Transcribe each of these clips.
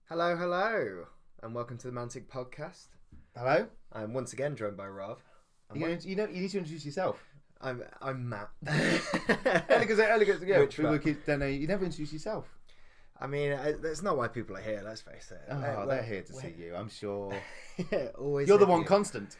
Hello, hello, and welcome to the Mantic Podcast. Hello. I'm once again joined by Rob. You need to introduce yourself. I'm Matt. Only because Which people Matt? don't know you never introduce yourself. I mean, that's not why people are here. Let's face it. They're here to see you. I'm sure. Yeah, always. You're the here one for you. constant.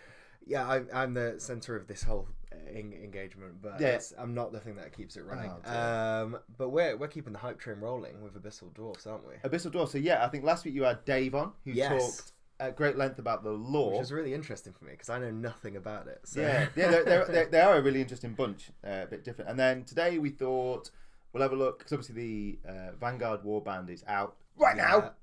Yeah, I'm the centre of this whole engagement, but Yeah. I'm not the thing that keeps it running. Oh, But we're keeping the hype train rolling with Abyssal Dwarfs, aren't we? Abyssal Dwarf. So yeah, I think last week you had Dave on who Yes. talked at great length about the lore. Which was really interesting for me because I know nothing about it. So. Yeah, they are a really interesting bunch, a bit different. And then today we thought we'll have a look because obviously the Vanguard warband is out right now.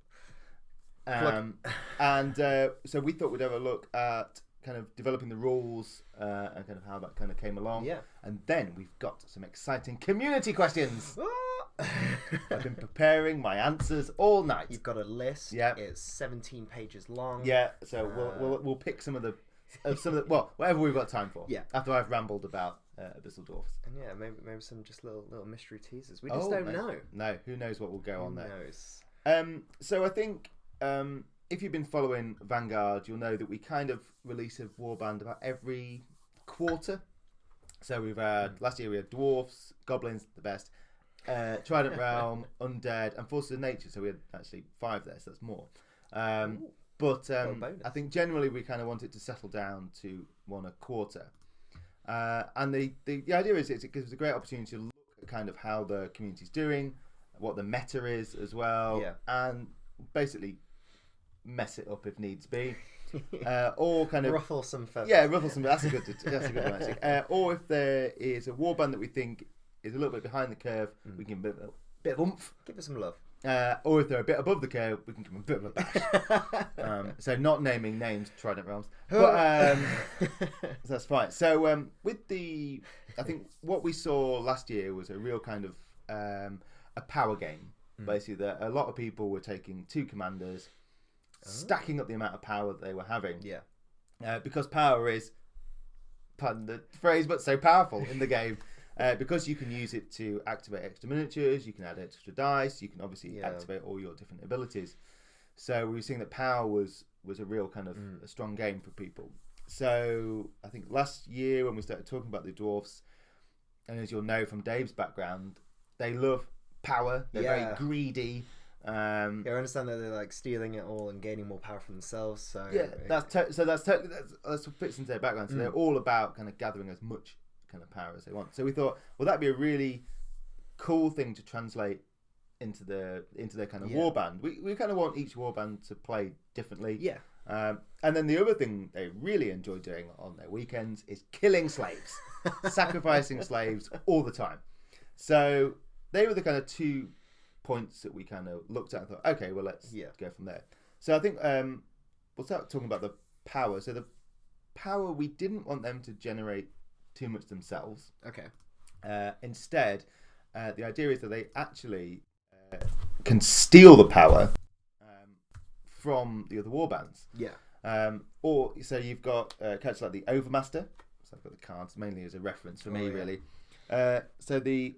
So we thought we'd have a look at kind of developing the rules and kind of how that kind of came along. Yeah. And then we've got some exciting community questions. I've been preparing my answers all night. You've got a list. Yeah. It's 17 pages long. Yeah. So we'll pick some of the whatever we've got time for. Yeah. After I've rambled about Abyssal Dwarfs. And yeah, maybe some just little mystery teasers. We just don't know. No, who knows what will go on Who there. knows? So I think if you've been following Vanguard, you'll know that we kind of release a warband about every quarter. So we've had last year we had Dwarfs, Goblins, the best, Trident Realm, Undead, and Forces of Nature. So we had actually 5 there, so that's more. But I think generally we kind of want it to settle down to 1 a quarter. And the idea is it gives us a great opportunity to look at kind of how the community's doing, what the meta is as well, and basically mess it up if needs be, or kind of ruffle some feathers. Yeah, ruffle some. That's a good one actually. Or if there is a warband that we think is a little bit behind the curve, we can give a bit of oomph. Give it some love. Or if they're a bit above the curve, we can give them a bit of a bash. So not naming names, Trident Realms, but that's fine. So I think what we saw last year was a real kind of a power game. Basically, that a lot of people were taking 2 commanders, stacking up the amount of power that they were having. Yeah. Because power is, pardon the phrase, but so powerful in the game. Because you can use it to activate extra miniatures, you can add extra dice, you can obviously activate all your different abilities. So we were seeing that power was a real kind of a strong game for people. So I think last year when we started talking about the Dwarfs, and as you'll know from Dave's background, they love power. They're very greedy. I understand that they're like stealing it all and gaining more power for themselves. So that's what fits into their background. So they're all about kind of gathering as much kind of power as they want. So we thought, well, that'd be a really cool thing to translate into their kind of warband. We kind of want each warband to play differently. Yeah. And then the other thing they really enjoy doing on their weekends is killing slaves, sacrificing slaves all the time. So they were the kind of 2 points that we kind of looked at and thought, okay, well, let's go from there. So I think we'll start talking about the power. So the power, we didn't want them to generate too much themselves. Okay. Instead, the idea is that they actually can steal the power from the other warbands. Yeah. Or so you've got characters like the Overmaster. So I've got the cards mainly as a reference for me, really. So the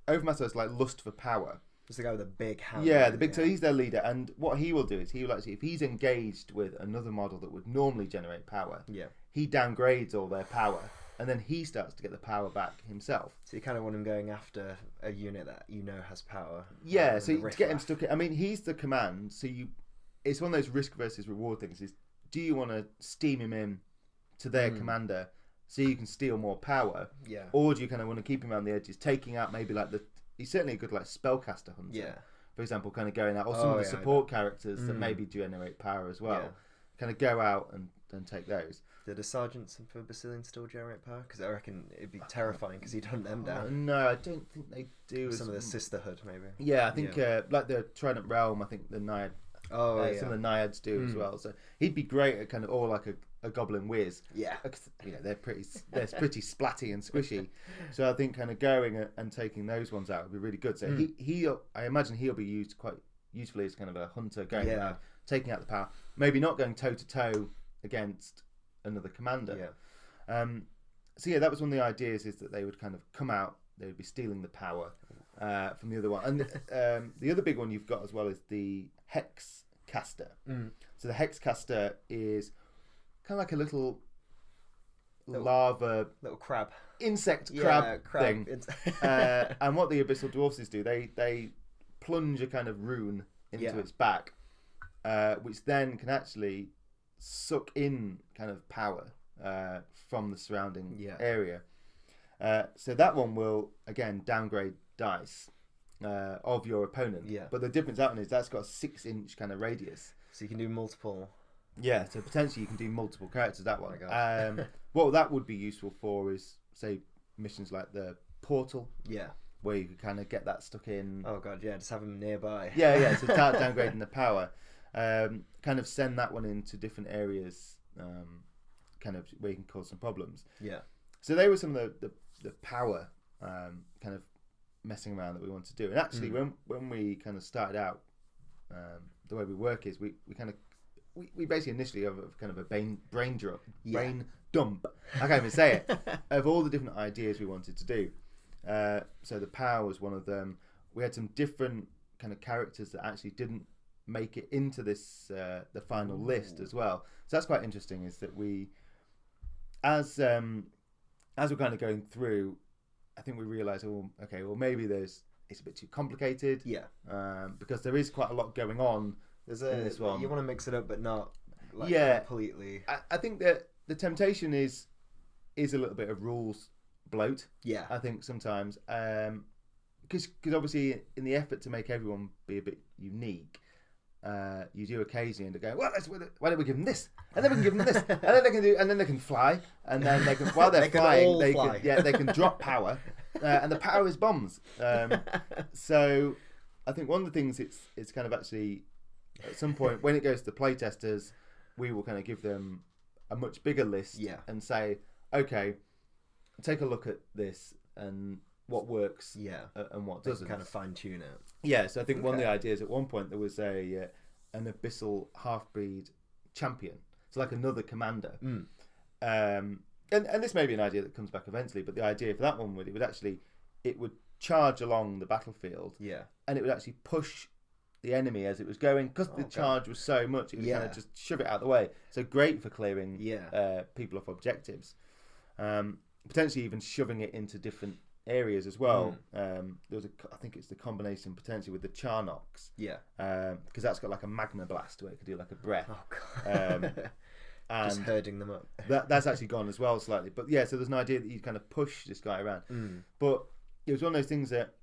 Overmaster is like lust for power. Just the guy with the big hand. Yeah, the big. So he's their leader, and what he will do is he will actually, if he's engaged with another model that would normally generate power, he downgrades all their power, and then he starts to get the power back himself. So you kind of want him going after a unit that you know has power. Yeah, so to get him stuck in, I mean, he's the command, so it's one of those risk versus reward things. Is do you want to steam him in to their commander so you can steal more power? Yeah. Or do you kind of want to keep him around the edges, taking out maybe like he's certainly a good like spellcaster hunter. Yeah. For example, kind of going out, or some of the support characters that maybe generate power as well. Yeah. Kind of go out and take those. Do the sergeants for Bissell still generate power? Because I reckon it'd be terrifying because he'd hunt them down. No, I don't think they do. Some of the sisterhood, maybe. Yeah, I think like the Trident Realm, I think the Naiad. Some of the Naiads do as well. So he'd be great at kind of all like a goblin whiz. Yeah. You know, they're pretty splatty and squishy. So I think kind of going and taking those ones out would be really good. So I imagine he'll be used quite usefully as kind of a hunter going around, taking out the power. Maybe not going toe to toe against another commander. Yeah. So that was one of the ideas, is that they would kind of come out, they would be stealing the power from the other one. And the other big one you've got as well is the Hex Caster. So the Hex Caster is kind of like a little lava little crab insect crab thing. And what the Abyssal Dwarfs do, they plunge a kind of rune into its back, which then can actually suck in kind of power from the surrounding area. So that one will again downgrade dice of your opponent. But the difference that one is that's got a 6-inch kind of radius. So you can do multiple. Yeah, so potentially you can do multiple characters that one. What that would be useful for is, say, missions like the Portal. Where you could kind of get that stuck in. Oh god, yeah, just have them nearby. So start downgrading the power. Kind of send that one into different areas, kind of where you can cause some problems. So they were some of the power kind of messing around that we want to do. And actually, when we kind of started out, the way we work is we basically initially have kind of a brain dump. I can't even say it of all the different ideas we wanted to do. So the power was one of them. We had some different kind of characters that actually didn't make it into this the final list as well. So that's quite interesting. Is that we, as we're kind of going through, I think we realised, maybe it's a bit too complicated. Because there is quite a lot going on. In this one. You want to mix it up, but not completely. I think that the temptation is a little bit of rules bloat. I think sometimes because obviously in the effort to make everyone be a bit unique, you do occasionally end up going, well, why don't we give them this, and then we can give them this, and then they can fly, and then they can, while they're flying, they can drop power, and the power is bombs. So I think one of the things it's kind of actually at some point when it goes to the playtesters, we will kind of give them a much bigger list and say, okay, take a look at this and what works and what doesn't. Kind of fine tune it. So I think one of the ideas at one point there was an Abyssal half-breed champion, so like another commander. And this may be an idea that comes back eventually, but the idea for that one it would charge along the battlefield, and it would actually push the enemy as it was going, because the charge was so much, it would kind of just shove it out of the way. So great for clearing people off objectives. Potentially even shoving it into different areas as well. There was I think it's the combination potentially with the Charnox. Because that's got like a magma blast where it could do like a breath. And just herding them up. that's actually gone as well slightly. But so there's an idea that you kind of push this guy around. But it was one of those things that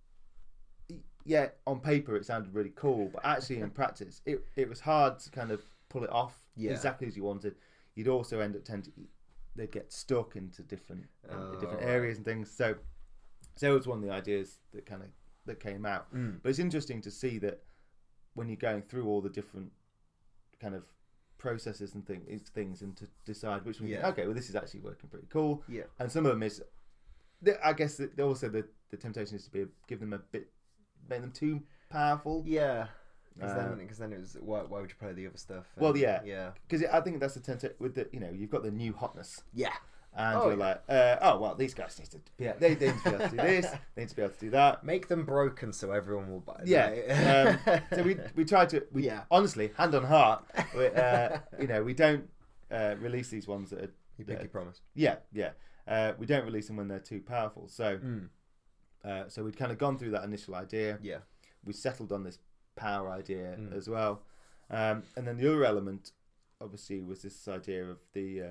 on paper it sounded really cool, but actually in practice it was hard to kind of pull it off exactly as you wanted. You'd also end up they'd get stuck into different areas and things. So it was one of the ideas that came out. But it's interesting to see that when you're going through all the different kind of processes and things and to decide which one this is actually working pretty cool. And some of them is, I guess also the temptation is to give them a bit, make them too powerful. Because then it was why would you play the other stuff? Because I think that's the temptation with the you've got the new hotness. And you're like, these guys need to they need to be able to do this, they need to be able to do that. Make them broken so everyone will buy them. So we try to honestly, hand on heart, we don't release these ones that are you pinky promise. We don't release them when they're too powerful. So so we'd kind of gone through that initial idea. We settled on this power idea as well, and then the other element obviously was this idea of the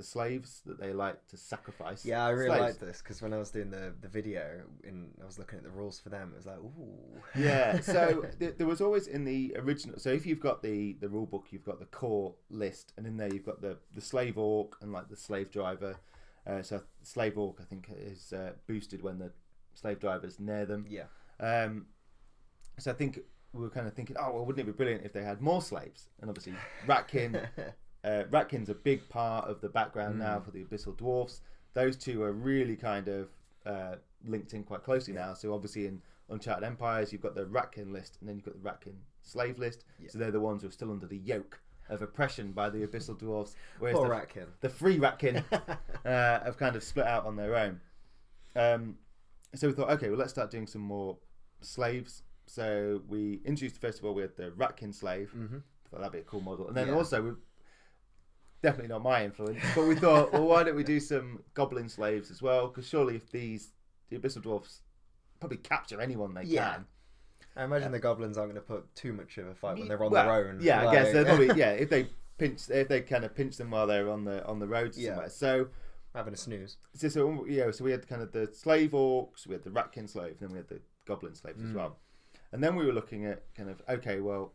slaves that they like to sacrifice. I really liked this because when I was doing the video and I was looking at the rules for them, it was like, ooh. So there was always in the original, so if you've got the rule book, you've got the core list, and in there you've got the slave orc and like the slave driver. So slave orc I think is boosted when the slave driver's near them. So I think we were kind of thinking, wouldn't it be brilliant if they had more slaves? And obviously Ratkin, Ratkin's a big part of the background now for the Abyssal Dwarfs. Those two are really kind of linked in quite closely now. So obviously in Uncharted Empires, you've got the Ratkin list, and then you've got the Ratkin slave list. So they're the ones who are still under the yoke of oppression by the Abyssal Dwarfs. Whereas the free Ratkin have kind of split out on their own. So we thought, okay, well, let's start doing some more slaves. So we introduced, first of all, we had the Ratkin Slave. Thought that'd be a cool model. And then also, definitely not my influence, but we thought, well, why don't we do some Goblin Slaves as well? Because surely if the Abyssal Dwarfs probably capture anyone they can. I imagine the goblins aren't going to put too much of a fight when they're on their own. Yeah, I guess they're probably if they kind of pinch them while they're on the road somewhere. So having a snooze. So we had kind of the slave orcs, we had the Ratkin Slave, and then we had the Goblin Slaves as well. And then we were looking at kind of, okay, well,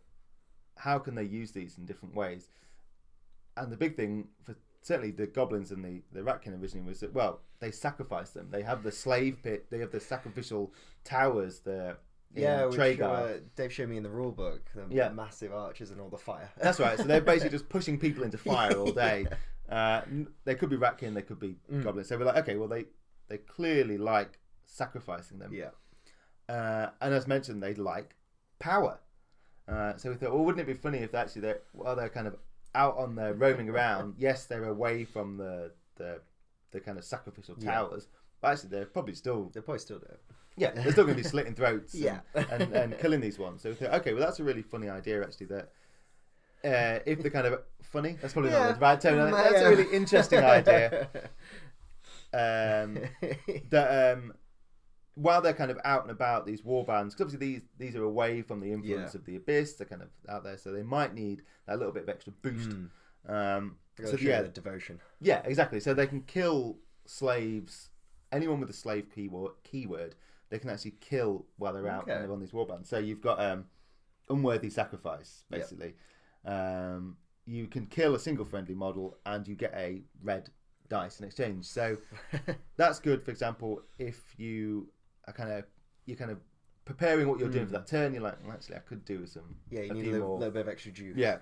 how can they use these in different ways? And the big thing for certainly the goblins and the Ratkin originally was that, well, they sacrifice them. They have the slave pit, they have the sacrificial towers, which Dave showed me in the rule book, the massive archers and all the fire. That's right. So they're basically just pushing people into fire all day. They could be Ratkin, they could be goblins. So we're like, okay, well, they clearly like sacrificing them. Yeah. And as mentioned, they like power. So we thought, well, wouldn't it be funny if while they're kind of out on their roaming around, yes, they're away from the kind of sacrificial towers, but actually they'll probably still do it. Yeah, they're still going to be slitting throats and killing these ones. So we thought, okay, well, that's a really funny idea, actually, that if they're kind of funny, that's probably not the right tone. That's a really interesting idea. That while they're kind of out and about, these war bands, because obviously these are away from the influence of the Abyss, they're kind of out there, so they might need that little bit of extra boost. The devotion. Yeah, exactly. So they can kill slaves, anyone with a slave keyword, they can actually kill while they're out and they're on these war bands. So you've got unworthy sacrifice, basically. You can kill a single friendly model and you get a red dice in exchange. So that's good. For example, if you are kind of preparing what you're doing for that turn, you're like, well, actually, I could do some. Yeah, you need a little bit of extra juice. Yeah.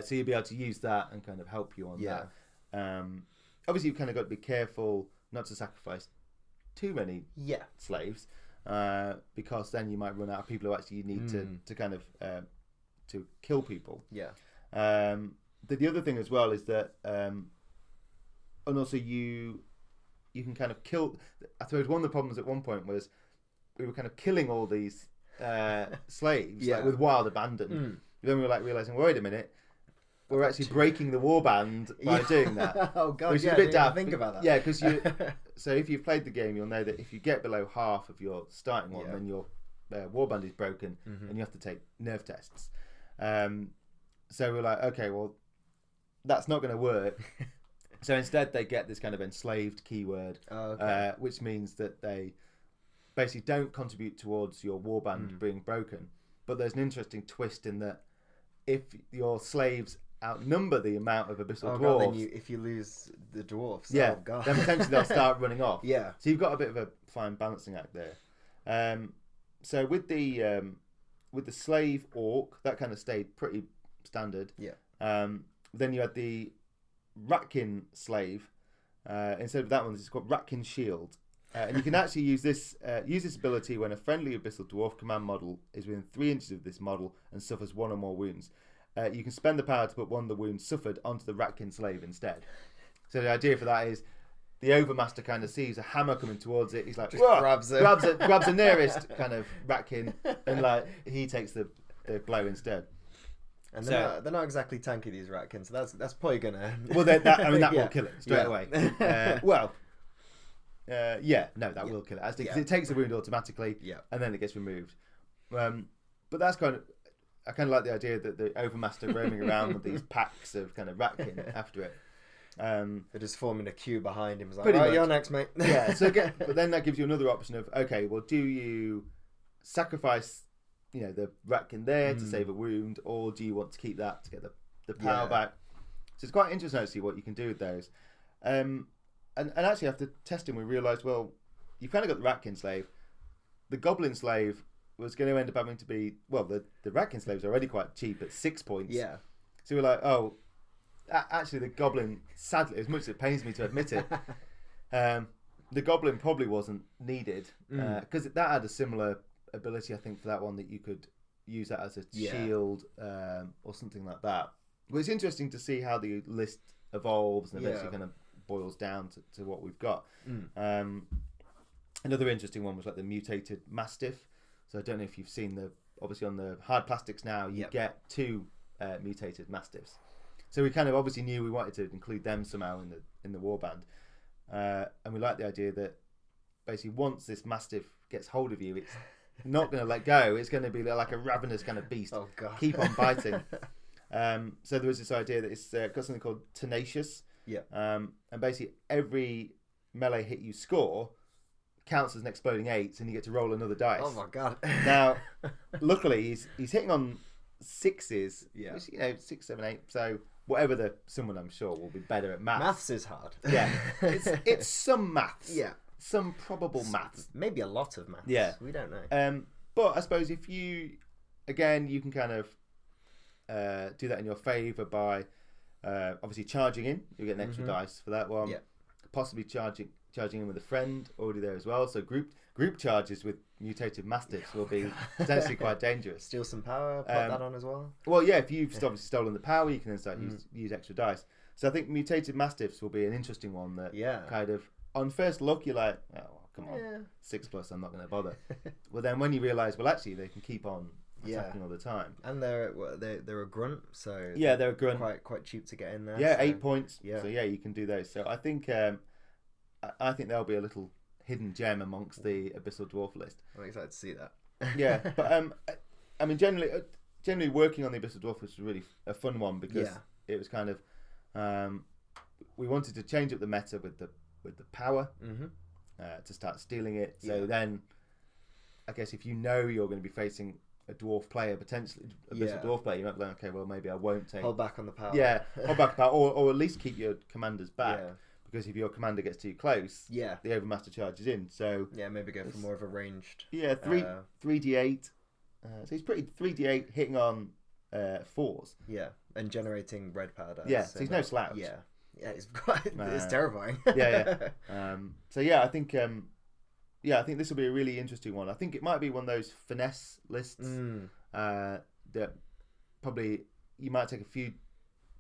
So you'll be able to use that and kind of help you on that. Obviously, you've kind of got to be careful not to sacrifice too many slaves, because then you might run out of people who actually need to kind of to kill people. Yeah. The other thing as well is that, and also you can kind of kill. I suppose one of the problems at one point was we were kind of killing all these slaves with wild abandon. Then we were like realizing, wait a minute, we're actually breaking the warband by doing that. Oh god, which is a bit daft. Think about that. Yeah, because so if you've played the game, you'll know that if you get below half of your starting one, then your warband is broken, and you have to take nerve tests. So we're like, okay, well, that's not going to work. So instead, they get this kind of enslaved keyword, which means that they basically don't contribute towards your warband being broken. But there's an interesting twist in that if your slaves outnumber the amount of Abyssal Dwarves, then if you lose the dwarfs, then potentially they'll start running off. Yeah. So you've got a bit of a fine balancing act there. So with the slave orc, that kind of stayed pretty standard. Yeah. Then you had the Ratkin Slave. Instead of that one, it's called Ratkin Shield. And you can actually use this ability when a friendly Abyssal Dwarf command model is within 3 inches of this model and suffers 1 or more wounds. You can spend the power to put one of the wounds suffered onto the Ratkin Slave instead. So the idea for that is the Overmaster kind of sees a hammer coming towards it. He's like, grabs the nearest kind of Ratkin, and like he takes the blow instead. And they're not exactly tanky, these Ratkins, so that's probably gonna. Well, that will kill it straight away. That will kill it, because it takes the wound automatically, and then it gets removed. But that's I kind of like the idea that the Overmaster roaming around with these packs of kind of Ratkin after it. They're just forming a queue behind him. It's like, right, you're next, mate. Yeah. So but then that gives you another option of, okay, well, do you sacrifice, the Ratkin there to save a wound, or do you want to keep that to get the power back? So it's quite interesting to see what you can do with those. And actually, after testing, we realised, well, you've kind of got the Ratkin Slave. The Goblin Slave was going to end up having to be, well, the Ratkin Slave's already quite cheap at 6 points. Yeah. So we're like, oh, actually the Goblin, sadly, as much as it pains me to admit it, the Goblin probably wasn't needed, because that had a similar ability, I think, for that one, that you could use that as a shield or something like that. Well, it's interesting to see how the list evolves and eventually kind of boils down to what we've got. Another interesting one was like the mutated Mastiff. So I don't know if you've seen obviously on the hard plastics now, you get 2 mutated mastiffs. So we kind of obviously knew we wanted to include them somehow in the warband, and we like the idea that basically once this mastiff gets hold of you, it's not going to let go. It's going to be like a ravenous kind of beast. Oh God! Keep on biting. So there was this idea that it's got something called tenacious. Yeah. And basically every melee hit you score counts as an exploding 8, and you get to roll another dice. Oh my God! Now, luckily he's hitting on 6s. Yeah. Which, 6, 7, 8. So whatever someone I'm sure will be better at maths. Maths is hard. Yeah. It's some maths. Yeah. Some probable maths. Maybe a lot of maths. Yeah. We don't know. But I suppose if you can kind of do that in your favour by obviously charging in. You get an extra dice for that one. Yeah. Possibly charging in with a friend already there as well. So group charges with mutated mastiffs will be potentially quite dangerous. Steal some power, put that on as well. Well, yeah, if you've obviously stolen the power, you can then start use extra dice. So I think mutated mastiffs will be an interesting one that kind of, on first look, you're like, oh, well, come on, 6+, I'm not going to bother. Well, then when you realise, well, actually, they can keep on attacking all the time. And they're a grunt, so yeah, they're a grunt. Quite cheap to get in there. Yeah, so, 8 points. Yeah. So yeah, you can do those. So I think there'll be a little hidden gem amongst the Abyssal Dwarf list. I'm excited to see that. Yeah, but I mean, generally working on the Abyssal Dwarf was really a fun one because it was kind of we wanted to change up the meta with the power to start stealing it. So then, I guess if you know you're going to be facing a dwarf player, potentially Abyssal Dwarf player, you might be like, okay, well maybe I won't hold back on the power. Yeah, hold back power, or at least keep your commanders back. Yeah. Because if your commander gets too close, the Overmaster Charge is in. So yeah, maybe go for more of a ranged. Yeah, 3d8. So he's pretty 3d8 hitting on 4s. Yeah, and generating red powder. Yeah, so he's no slouch. Yeah, it's terrifying. Yeah. So yeah, I think this will be a really interesting one. I think it might be one of those finesse lists that probably you might take a few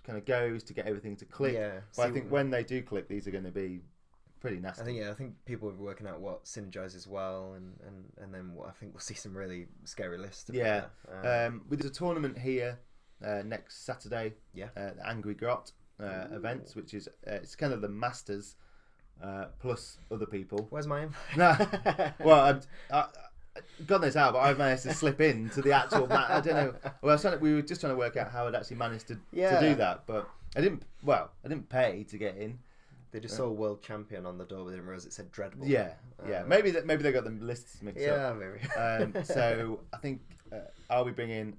kind of goes to get everything to click. Yeah, but I think when they do click, these are going to be pretty nasty. I think people will be working out what synergizes well, and then I think we'll see some really scary lists. Yeah. There's a tournament here next Saturday. Yeah. The Angry Grot events, which is it's kind of the Masters plus other people. Where's my invite? No. Well, God knows how, but I've managed to slip in to the actual match. I don't know. Well, we were just trying to work out how I'd actually managed to do that, but I didn't pay to get in. They just saw world champion on the door, but they didn't realize it said Dreadball. Yeah. Maybe they got the lists mixed up. Yeah, maybe. So I think I'll be bringing.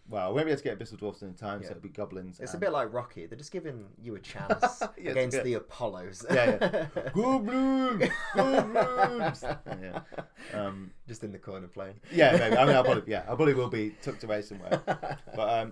Well, I won't be able to get Abyssal Dwarfs in time, so it'll be goblins. It's a bit like Rocky. They're just giving you a chance against the Apollos. Yeah. Goblins! Goblins! Yeah. Just in the corner playing. Yeah, maybe. I mean, I probably will be tucked away somewhere. But I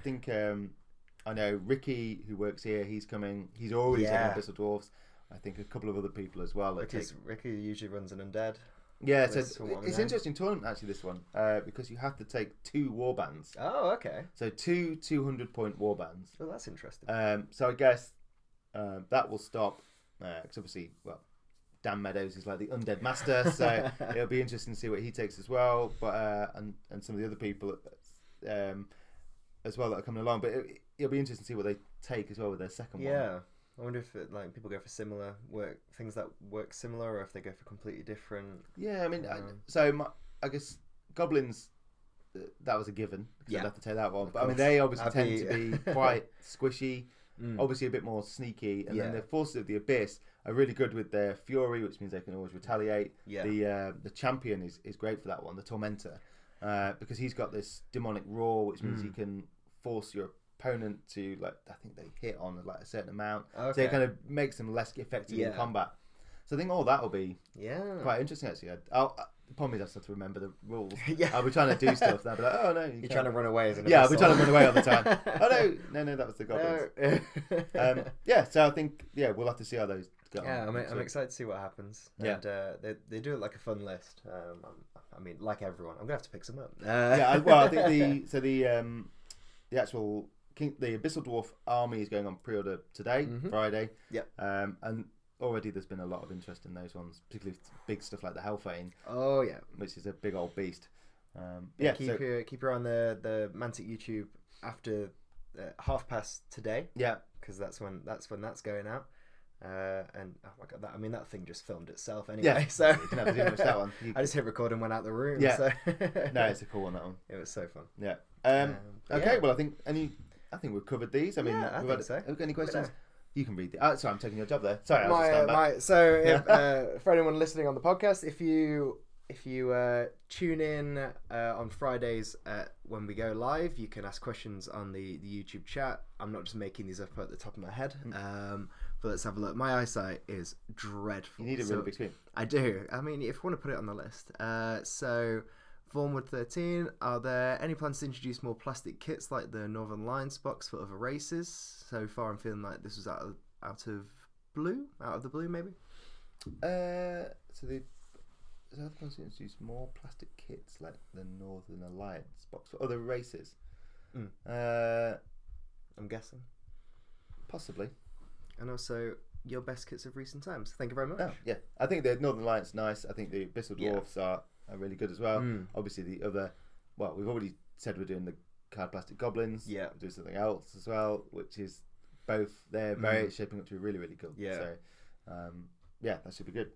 think I know Ricky, who works here, he's coming. He's already taking Abyssal Dwarfs. I think a couple of other people as well. Ricky usually runs an undead. Yeah, so it's an interesting tournament actually, this one, because you have to take 2 warbands. Oh, okay. So 2 200-point warbands. Oh, that's interesting. So I guess that will stop, because obviously, Dan Meadows is like the undead master, so it'll be interesting to see what he takes as well. But and some of the other people as well that are coming along. But it'll be interesting to see what they take as well with their second one. Yeah. I wonder if people go for similar things that work similar, or if they go for completely different. Yeah, I mean, I guess goblins, that was a given. Because I'd have to take that one. But I mean, they obviously tend to be quite squishy, obviously a bit more sneaky, and then the forces of the abyss are really good with their fury, which means they can always retaliate. Yeah. The champion is great for that one, the tormentor, because he's got this demonic roar, which means he can force your opponent to, like, I think they hit on like a certain amount, so it kind of makes them less effective in combat. So I think all that will be quite interesting actually. The problem is I just have to remember the rules. I'll be trying to do stuff, and I'll be like, oh no, you're trying to run away as an I'll be trying to run away all the time. Oh no, that was the goblins. So I think we'll have to see how those go. I'm excited to see what happens. And they do it like a fun list. I mean, like everyone, I'm gonna have to pick some up. I think the actual the Abyssal Dwarf army is going on pre-order today, Friday. Yep. And already there's been a lot of interest in those ones, particularly big stuff like the Hellfane. Oh yeah, which is a big old beast. Keep your eye on the Mantic YouTube after past today. Yeah, because that's when that's going out. And oh my god, that thing just filmed itself anyway. So you can have to do much that one. I just hit record and went out the room. Yeah, so. No, it's a cool one, that one. It was so fun. Yeah. Okay. Well, I think we've covered these. I mean, I think so. Have we got any questions? You can read the. Sorry, I'm taking your job there. Sorry, for anyone listening on the podcast, if you tune in on Fridays when we go live, you can ask questions on the YouTube chat. I'm not just making these up at the top of my head. But let's have a look. My eyesight is dreadful. You need a really big screen. I do. I mean, if you want to put it on the list. So, Vormwood 13, are there any plans to introduce more plastic kits like the Northern Lions box for other races? So far, I'm feeling like this was out of the blue, maybe? So the other plans to introduce more plastic kits like the Northern Alliance box for other races? I'm guessing. Possibly. And also, your best kits of recent times. Thank you very much. Oh, yeah. I think the Northern Alliance nice. I think the Bissell Dwarfs are really good as well. Obviously, the other... Well, we've already said we're doing the card plastic goblins. Yeah. We'll do something else as well, which is both... They're very shaping up to be really, really cool. Yeah. So, that should be good.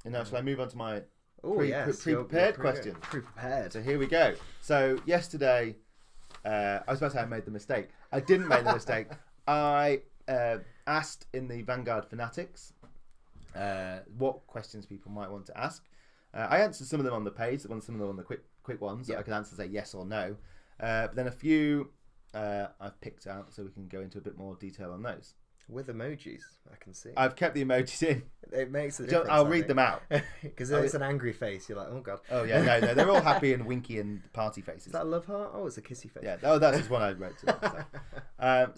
And now, shall I move on to my pre-prepared question? Pre-prepared. So here we go. So yesterday, I was about to say I made the mistake. I didn't make the mistake. I asked in the Vanguard Fanatics what questions people might want to ask. I answered some of them on the page, some of them on the quick ones. That I could answer, say yes or no. But then a few I've picked out, so we can go into a bit more detail on those. With emojis, I can see. I've kept the emojis in. It makes a difference. I'll read them out. Because it's an angry face. You're like, oh god. Oh yeah, no, they're all happy and winky and party faces. Is that a love heart? Oh, it's a kissy face. Yeah, that's just one I wrote.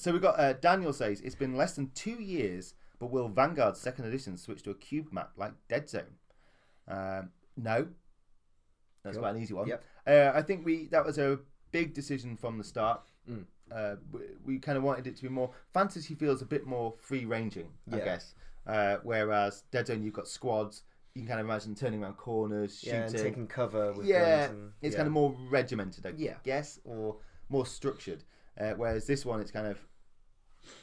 So we've got Daniel says, it's been less than 2 years, but will Vanguard's second edition switch to a cube map like Dead Zone? No. That's quite an easy one. Yep. I think that was a big decision from the start. We kind of wanted it to be more... Fantasy feels a bit more free-ranging, I guess. Whereas Dead Zone, you've got squads. You can kind of imagine turning around corners, shooting. And taking cover with guns. It's kind of more regimented, I guess, or more structured. Whereas this one, it's kind of...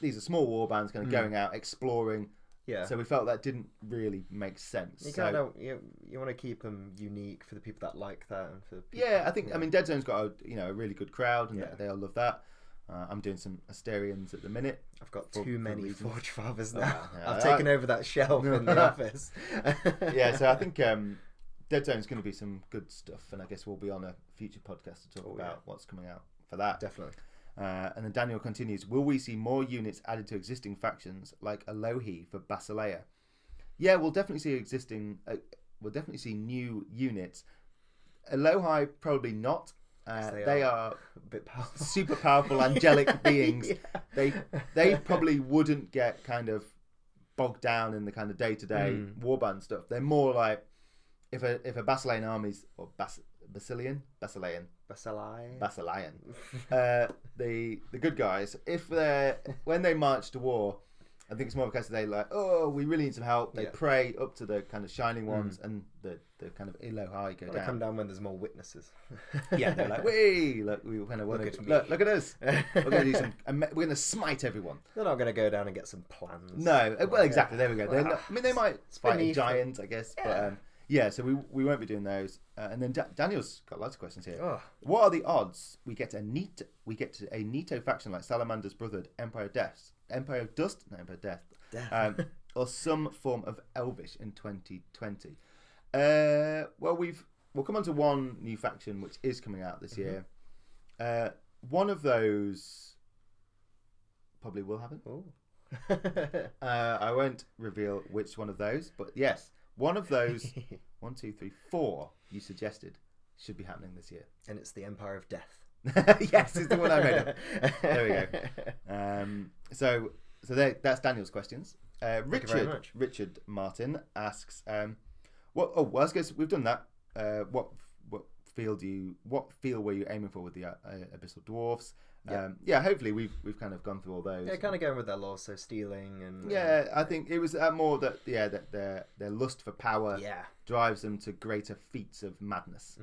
These are small warbands kind of going out, exploring. Yeah. So we felt that didn't really make sense. You want to keep them unique for the people that like that, and for people, I think I mean Dead Zone's got a really good crowd, and they all love that. I'm doing some Asterians at the minute. I've got too many Forge Fathers now. Yeah, I've taken over that shelf in the office. So I think Dead Zone's going to be some good stuff, and I guess we'll be on a future podcast to talk about what's coming out for that. Definitely. And then Daniel continues, will we see more units added to existing factions like Alohi for Basileia? Yeah, we'll definitely see see new units. Alohi, probably not. They are a bit powerful. Super powerful angelic beings. They probably wouldn't get kind of bogged down in the kind of day-to-day warband stuff. They're more like if a Basilean army's or Basilian, the good guys, when they march to war, I think it's more of a case of they like, oh, we really need some help. They pray up to the kind of shining ones, and the kind of Elohai go down. They come down when there's more witnesses. They're like, we kind of look at us. We're going to do some. We're going to smite everyone. They're not going to go down and get some plans. No, well, exactly. There we go. They might fight a giant, I guess, but. So we won't be doing those. And then Daniel's got lots of questions here. Oh. What are the odds we get a Nito faction like Salamander's brother, Empire of Death, or some form of Elvish in 2020? We'll come on to one new faction which is coming out this year. One of those probably will happen. I won't reveal which one of those, but yes. One of those, 1, 2, 3, 4 you suggested should be happening this year. And it's the Empire of Death. Yes, it's the one I made up. There we go. So that's Daniel's questions. Richard Martin asks, we've done that. What feel were you aiming for with the Abyssal Dwarfs? Hopefully we've kind of gone through all those. Yeah, kind of going with their laws, so stealing and... I think it was more that their lust for power drives them to greater feats of madness.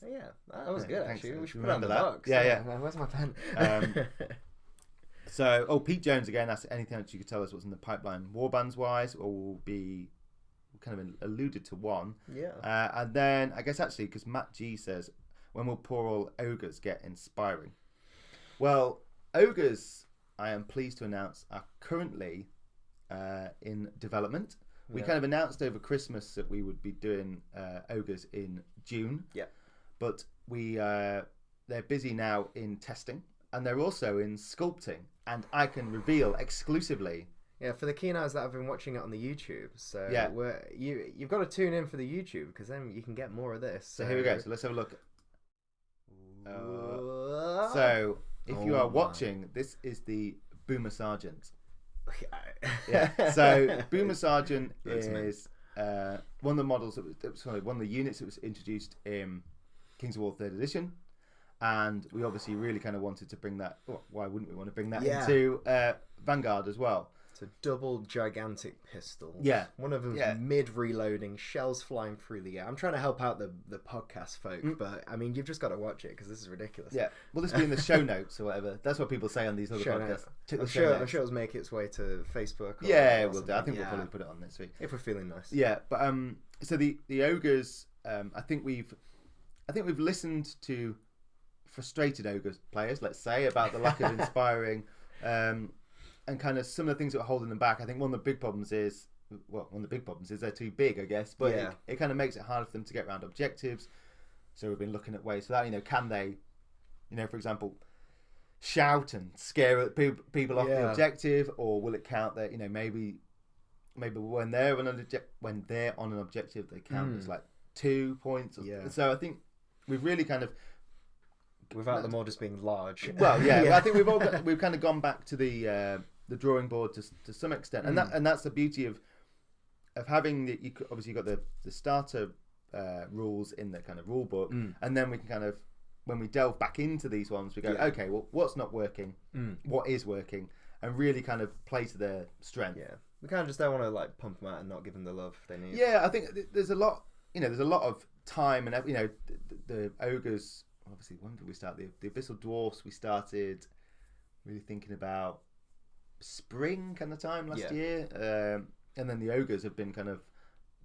Yeah, that was good, actually. We should put remember it on the box. Yeah. Where's my pen? So, Pete Jones again asked anything else you could tell us what's in the pipeline warbands wise, or will be kind of alluded to one. Yeah. And then I guess actually because Matt G says, when will poor old ogres get inspiring? Well, ogres, I am pleased to announce, are currently in development. We kind of announced over Christmas that we would be doing ogres in June. Yeah. But they're busy now in testing, and they're also in sculpting. And I can reveal exclusively. Yeah, for the keen eyes that have been watching it on the YouTube. So you've got to tune in for the YouTube, because then you can get more of this. So here we go. So let's have a look. So if you are watching, this is the Boomer Sergeant. So Boomer Sergeant is one of the models one of the units that was introduced in Kings of War 3rd edition, and we obviously really kind of wanted to bring that. Well, why wouldn't we want to bring that into Vanguard as well? It's a double gigantic pistol. Yeah. One of them's mid-reloading, shells flying through the air. I'm trying to help out the podcast folk, but I mean, you've just got to watch it because this is ridiculous. Yeah. Will this be in the show notes or whatever? That's what people say on these other podcasts. I'm sure it'll make its way to Facebook. We'll do. I think we'll probably put it on next week. If we're feeling nice. Yeah, but so the ogres, I think we've listened to frustrated ogres players, let's say, about the lack of inspiring and kind of some of the things that are holding them back. I think one of the big problems is they're too big, I guess, but it kind of makes it harder for them to get around objectives. So we've been looking at ways for that. Can they, for example, shout and scare people off the objective, or will it count that maybe when they're on an objective they count as like 2 points? So I think we've really kind of, without them all just being large. Well, I think we've kind of gone back to the drawing board to some extent, and that's the beauty of having you obviously got the starter rules in the kind of rule book, and then we can kind of, when we delve back into these ones, we go, okay, well, what's not working, what is working, and really kind of play to their strength. Yeah, we kind of just don't want to like pump them out and not give them the love they need. Yeah, I think there's a lot of time, and the ogres. Obviously, when did we start? The Abyssal Dwarfs, we started really thinking about spring kind of time last year. And then the ogres have been kind of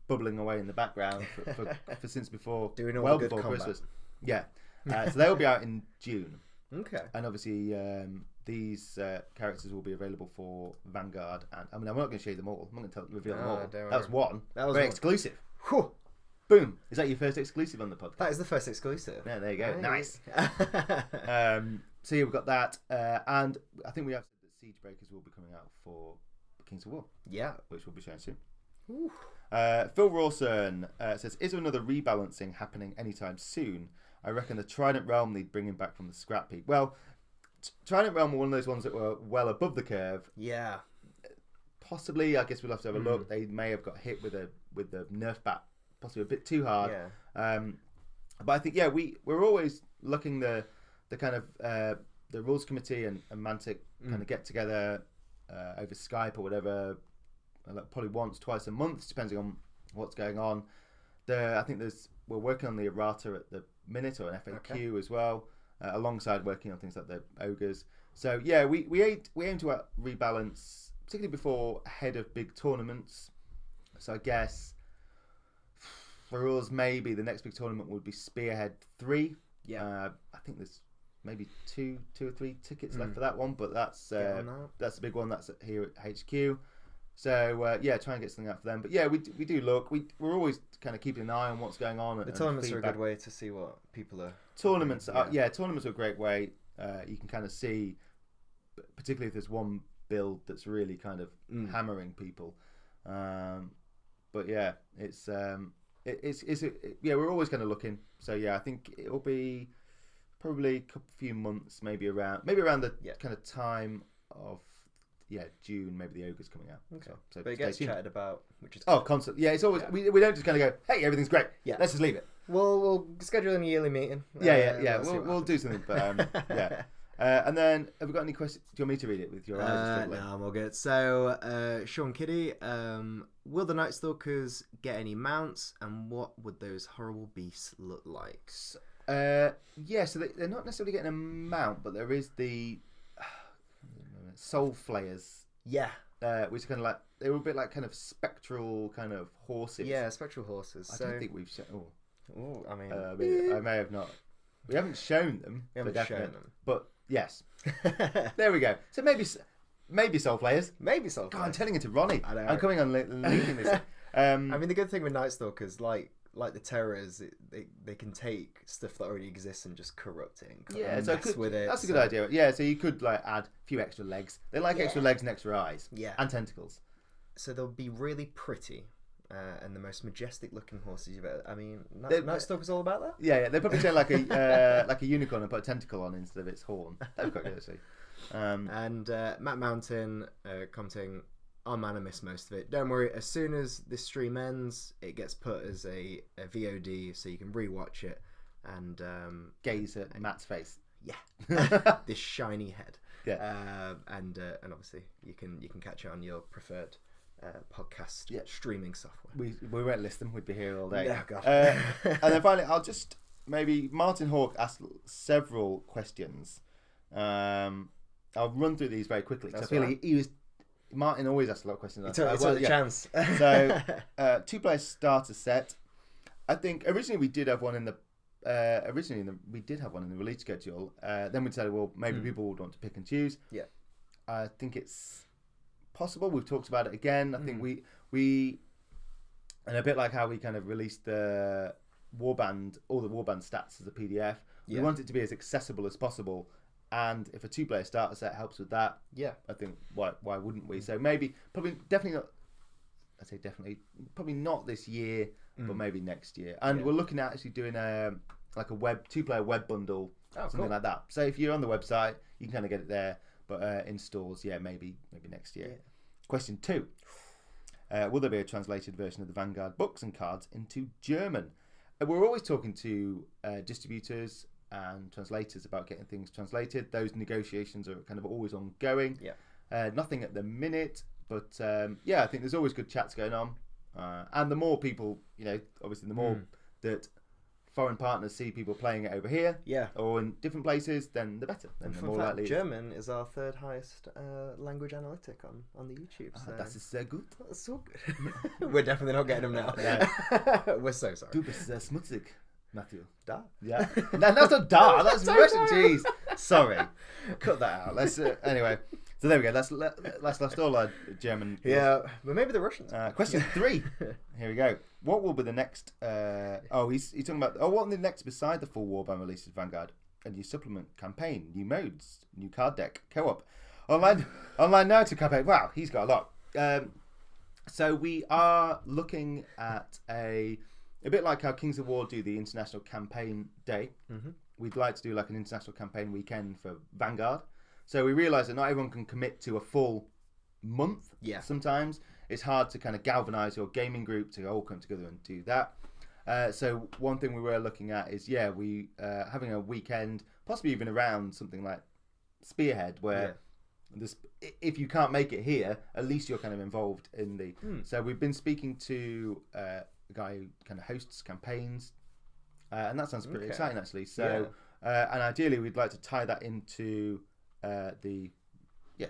bubbling away in the background for since before, doing all well the good before combat. Christmas. Yeah. So they'll be out in June. Okay. And obviously these characters will be available for Vanguard. And I'm not going to show you them all. I'm not going to reveal them all. That was one. That was very one. exclusive. Whew. Boom! Is that your first exclusive on the podcast? That is the first exclusive. Yeah, there you go. Nice. So yeah, we've got that, and I think we have said that Siegebreakers will be coming out for Kings of War. Yeah, which we'll be showing soon. Phil Rawson says, "Is there another rebalancing happening anytime soon? I reckon the Trident Realm need bringing back from the scrap heap." Well, Trident Realm were one of those ones that were well above the curve. Yeah. Possibly, I guess we'll have to have a look. They may have got hit with the nerf bat. Possibly a bit too hard, but I think we're always looking the kind of the rules committee and Mantic kind of get together over Skype or whatever, probably once, twice a month, depending on what's going on. I think we're working on the errata at the minute, or an FAQ as well, alongside working on things like the ogres. So we aim to rebalance, particularly before ahead of big tournaments. So I guess. For us, maybe the next big tournament would be Spearhead 3. Yeah. I think there's maybe two or three tickets left for that one, but that's the big one. That's here at HQ. So try and get something out for them. But we do look. We're always kind of keeping an eye on what's going on. The tournaments are a good way to see what people are. Tournaments tournaments are a great way. You can kind of see, particularly if there's one build that's really kind of hammering people. But yeah, it's. We're always kind of looking. So I think it'll be probably a few months, maybe around the kind of time of June, maybe the ogre's coming out. Okay. So but it gets chatted about, which is constantly. Yeah, it's always we don't just kind of go, hey, everything's great. Yeah, let's just leave it. We'll schedule a yearly meeting. We'll do something. But And then, have we got any questions? Do you want me to read it with your eyes? No, I'm all good. So, Sean Kiddy, will the Night Stalkers get any mounts, and what would those horrible beasts look like? Yeah, so they're not necessarily getting a mount, but there is the Soul Flayers. Yeah. Which are kind of like, they were a bit like kind of spectral kind of horses. Yeah, spectral horses. I don't think we've shown. Oh, I mean, I may have not. We haven't shown them. We haven't shown them. But yes. There we go. So maybe Soul Flayers. Maybe Soul Flayers. God, I'm telling it to Ronnie. I know. I'm coming on leaking this. I mean, the good thing with Night Stalkers, like the Terrors, they can take stuff that already exists and just corrupt it and mess with it. That's a good idea. Yeah, so you could like add a few extra legs. They like extra legs and extra eyes. Yeah. And tentacles. So they'll be really pretty. And the most majestic looking horses you've ever. I mean, Night Stalker's all about that. Yeah, they probably turn like a unicorn and put a tentacle on instead of its horn. That'd be quite good actually. And Matt Mountain commenting, "Our mana missed most of it. Don't worry. As soon as this stream ends, it gets put as a VOD, so you can rewatch it and gaze at Matt's face. Yeah, this shiny head. Yeah, and obviously you can catch it on your preferred." Podcast streaming software. We won't list them. We'd be here all day. Yeah, God. And then finally, I'll just maybe Martin Hawk asked several questions. I'll run through these very quickly. I feel he was Martin always asks a lot of questions. He took the chance. So 2-player starter set. I think originally we did have one in the release schedule. Then we decided, well, maybe people would want to pick and choose. Yeah. I think it's possible. We've talked about it again. I think we and a bit like how we kind of released the Warband, all the Warband stats as a PDF. We want it to be as accessible as possible, and if a 2-player starter set helps with that, I think why wouldn't we? So maybe, definitely not. I say definitely, probably not this year, but maybe next year. And we're looking at actually doing a 2-player web bundle, something like that. So if you're on the website, you can kind of get it there. But in stores, maybe next year. Yeah. Question 2. Will there be a translated version of the Vanguard books and cards into German? We're always talking to distributors and translators about getting things translated. Those negotiations are kind of always ongoing. Yeah. Nothing at the minute, but I think there's always good chats going on. And the more people, obviously the more that foreign partners see people playing it over here, or in different places, then the better. Then the more likely. German is our third highest language analytic on the YouTube. So. That is so good. That's so good. We're definitely not getting them now. We're so sorry. Du bist sehr schmutzig, Matthew. Da? Yeah. No, that's not da. That's Russian. Jeez. Sorry. Cut that out. Let's anyway. So there we go. That's lost all our German. Yeah, but maybe the Russians. Question 3. Here we go. What will be the next? He's talking about. What will be the next beside the full Warband release of Vanguard? A new supplement campaign, new modes, new card deck, co-op, online narrative campaign. Wow, he's got a lot. So we are looking at a bit like how Kings of War do the international campaign day. Mm-hmm. We'd like to do like an international campaign weekend for Vanguard. So we realise that not everyone can commit to a full month. Yeah. Sometimes it's hard to kind of galvanise your gaming group to all come together and do that. So one thing we were looking at is we having a weekend, possibly even around something like Spearhead, where if you can't make it here, at least you're kind of involved in the. So we've been speaking to a guy who kind of hosts campaigns, and that sounds pretty exciting actually. So and ideally we'd like to tie that into.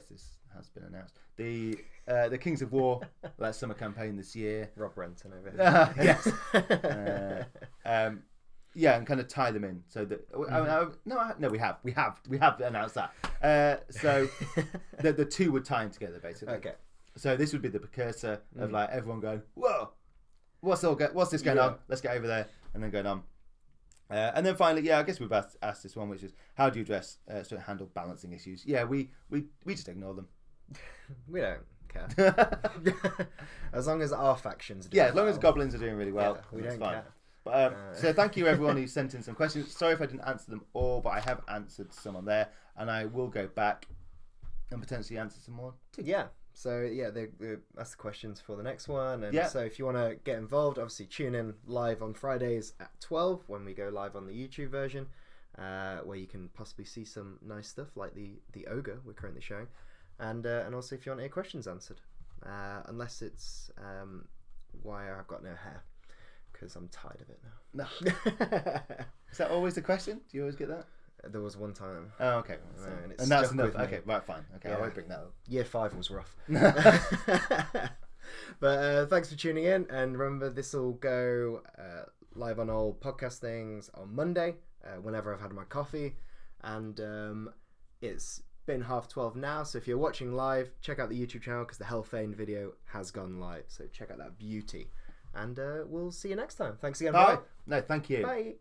This has been announced. The Kings of War summer campaign this year. Rob Renton over here. Yes. And kind of tie them in so that we have announced that. So the two would tie in together basically. Okay. So this would be the precursor of like everyone going, whoa, what's this going on? Let's get over there, and then going on. And then finally, I guess we've asked this one, which is how do you handle balancing issues? Yeah, we just ignore them. We don't care. As long as our factions do as long as goblins are doing really well, we don't fine. care. But, so thank you everyone who sent in some questions. Sorry if I didn't answer them all, but I have answered some on there, and I will go back and potentially answer some more too. Yeah. So that's the questions for the next one. And so if you want to get involved, obviously tune in live on Fridays at 12 when we go live on the YouTube version. where you can possibly see some nice stuff like the ogre we're currently showing, and also if you want any questions answered, unless it's why I've got no hair, because I'm tired of it now. No. Is that always the question? Do you always get that? There was one time. Oh, okay. So, and that's enough. with me. Okay, right, fine. Okay, I won't bring that up. Year 5 was rough. But thanks for tuning in, and remember, this will go live on all podcast things on Monday, whenever I've had my coffee, and it's been 12:30 now, so if you're watching live, check out the YouTube channel, because the Hellfane video has gone live, so check out that beauty, and we'll see you next time. Thanks again. Bye. No, thank you. Bye.